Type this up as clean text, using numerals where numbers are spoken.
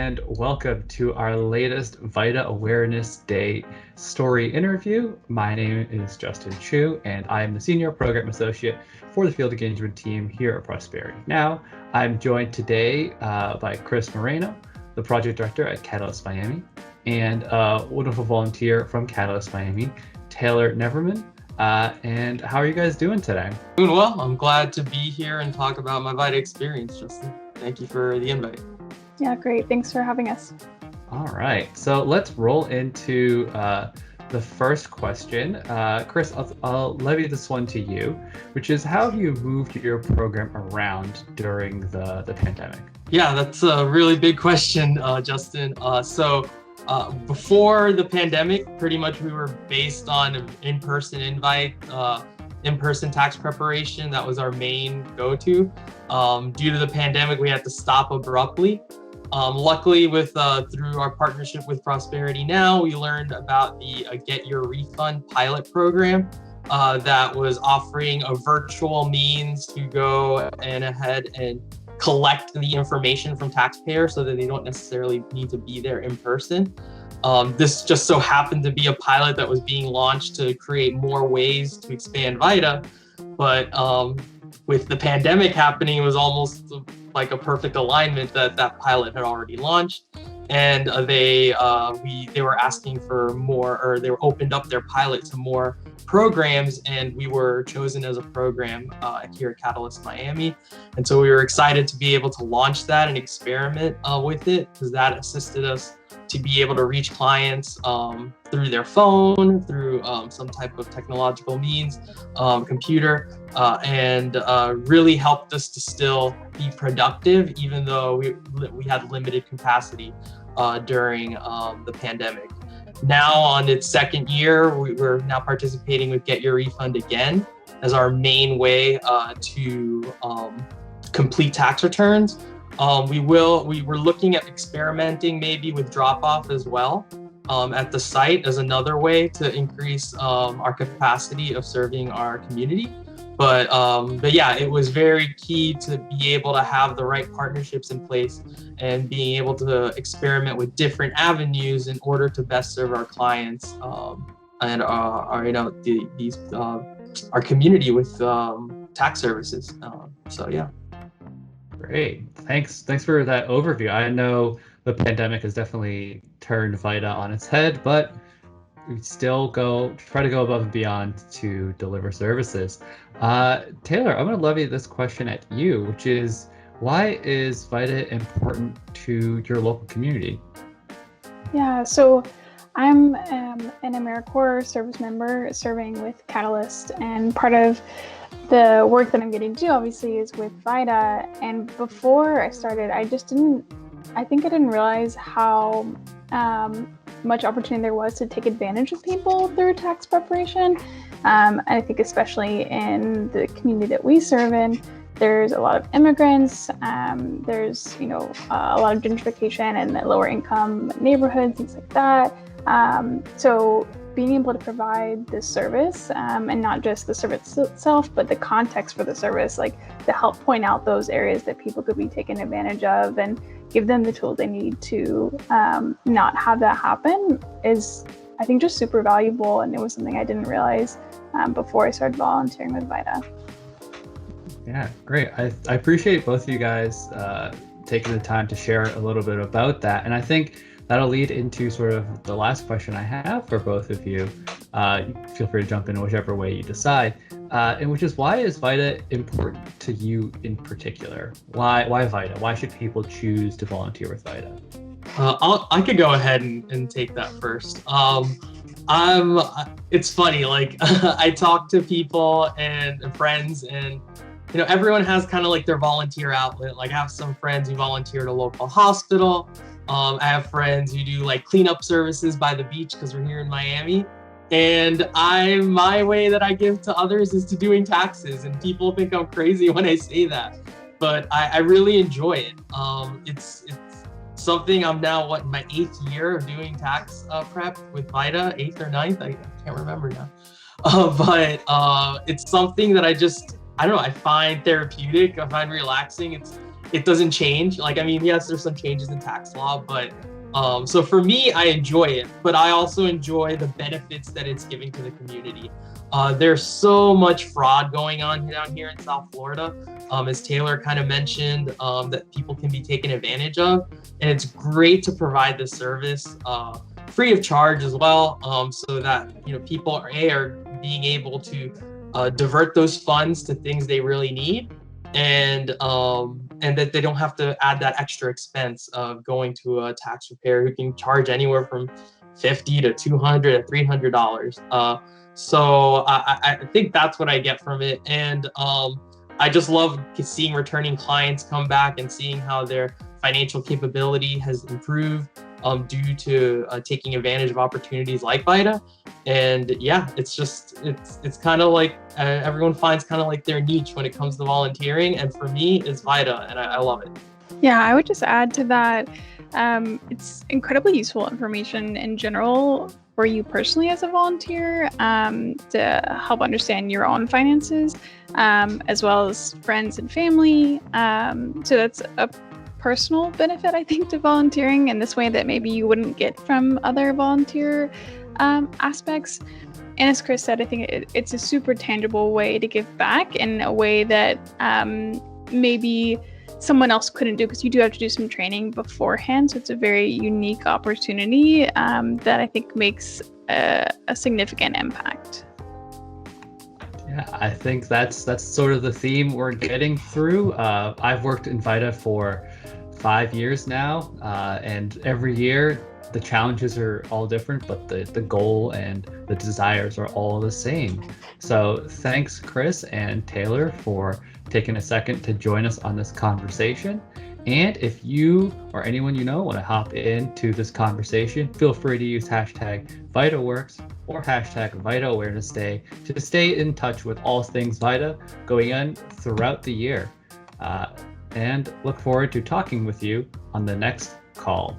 and welcome to our latest VITA Awareness Day story interview. My name is Justin Chu, and I am the Senior Program Associate for the Field Engagement Team here at Prosperity Now. I'm joined today by Chris Moreno, the Project Director at Catalyst Miami, and a wonderful volunteer from Catalyst Miami, Taylor Neverman. And how are you guys doing today? Doing well. I'm glad to be here and talk about my VITA experience, Justin. Thank you for the invite. Yeah, great. Thanks for having us. All right, so let's roll into the first question. Chris, I'll levy this one to you, which is how have you moved your program around during the pandemic? Yeah, that's a really big question, Justin. Before the pandemic, pretty much we were based on in-person invite, in-person tax preparation. That was our main go-to. Due to the pandemic, we had to stop abruptly. Luckily, through our partnership with Prosperity Now, we learned about the Get Your Refund pilot program that was offering a virtual means to go ahead and collect the information from taxpayers so that they don't necessarily need to be there in person. This just so happened to be a pilot that was being launched to create more ways to expand VITA, but with the pandemic happening, it was almost like a perfect alignment that pilot had already launched, and they were asking for more, or they were opened up their pilot to more programs, and we were chosen as a program here at Catalyst Miami. And so we were excited to be able to launch that and experiment with it, because that assisted us to be able to reach clients through their phone, through some type of technological means, computer, and really helped us to still be productive, even though we had limited capacity during the pandemic. Now on its second year, we're now participating with Get Your Refund again as our main way to complete tax returns. We were looking at experimenting maybe with drop-off as well at the site as another way to increase our capacity of serving our community. But yeah, it was very key to be able to have the right partnerships in place and being able to experiment with different avenues in order to best serve our clients and our community with tax services. So yeah. Great, thanks for that overview. I know the pandemic has definitely turned VITA on its head, but we still try to go above and beyond to deliver services. Taylor, I'm going to levy this question at you, which is, why is VITA important to your local community? Yeah, so I'm an AmeriCorps service member serving with Catalyst, and part of the work that I'm getting to do obviously is with VITA. And before I started, I didn't realize how much opportunity there was to take advantage of people through tax preparation. And I think especially in the community that we serve in, there's a lot of immigrants, there's a lot of gentrification in the lower income neighborhoods, things like that. So being able to provide this service, and not just the service itself, but the context for the service, like to help point out those areas that people could be taken advantage of and give them the tools they need to not have that happen, is, I think, just super valuable. And it was something I didn't realize before I started volunteering with VITA. Yeah, great. I appreciate both of you guys taking the time to share a little bit about that. And I think that'll lead into sort of the last question I have for both of you. Feel free to jump in whichever way you decide. And which is, why is VITA important to you in particular? Why VITA? Why should people choose to volunteer with VITA? I could go ahead and take that first. It's funny, like I talk to people and friends, and everyone has kind of like their volunteer outlet. Like I have some friends who volunteer at a local hospital. I have friends who do like cleanup services by the beach because we're here in Miami. And my way that I give to others is to doing taxes. And people think I'm crazy when I say that, but I really enjoy it. It's something. I'm now in my 8th year of doing tax prep with VITA, 8th or 9th, I can't remember now. But it's something that I don't know, I find therapeutic, I find relaxing. it doesn't change. Like, I mean, yes, there's some changes in tax law, but so for me, I enjoy it, but I also enjoy the benefits that it's giving to the community. There's so much fraud going on down here in South Florida, as Taylor kind of mentioned, that people can be taken advantage of. And it's great to provide this service free of charge as well, so that, you know, people are being able to divert those funds to things they really need, and that they don't have to add that extra expense of going to a tax preparer who can charge anywhere from $50 to $200 to $300. So I think that's what I get from it. And I just love seeing returning clients come back and seeing how their financial capability has improved due to taking advantage of opportunities like VITA. And yeah, it's kind of like everyone finds kind of like their niche when it comes to volunteering. And for me, it's VITA, and I love it. Yeah, I would just add to that, it's incredibly useful information in general for you personally as a volunteer, to help understand your own finances, as well as friends and family. So that's a personal benefit, I think, to volunteering in this way that maybe you wouldn't get from other volunteer aspects. And as Chris said, I think it's a super tangible way to give back in a way that maybe someone else couldn't do, because you do have to do some training beforehand. So it's a very unique opportunity that I think makes a significant impact. Yeah, I think that's sort of the theme we're getting through. I've worked in VITA for 5 years now, and every year the challenges are all different, but the goal and the desires are all the same. So thanks, Chris and Taylor, for taking a second to join us on this conversation. And if you or anyone you know want to hop into this conversation, feel free to use hashtag VITAWorks or hashtag VITA Awareness Day to stay in touch with all things VITA going on throughout the year. And look forward to talking with you on the next call.